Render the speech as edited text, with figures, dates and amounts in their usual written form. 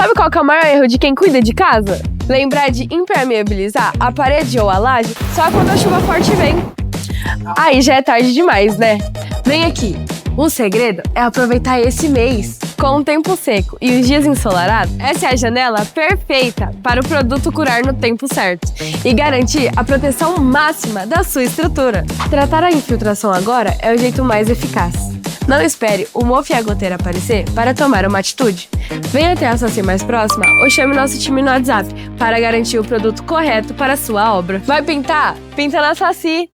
Sabe qual que é o maior erro de quem cuida de casa? Lembrar de impermeabilizar a parede ou a laje só quando a chuva forte vem. Aí já é tarde demais, né? Vem aqui. O segredo é aproveitar esse mês. Com o tempo seco e os dias ensolarados, essa é a janela perfeita para o produto curar no tempo certo e garantir a proteção máxima da sua estrutura. Tratar a infiltração agora é o jeito mais eficaz. Não espere o mofo e a goteira aparecer para tomar uma atitude. Venha até a Saci mais próxima ou chame nosso time no WhatsApp para garantir o produto correto para a sua obra. Vai pintar? Pinta na Saci!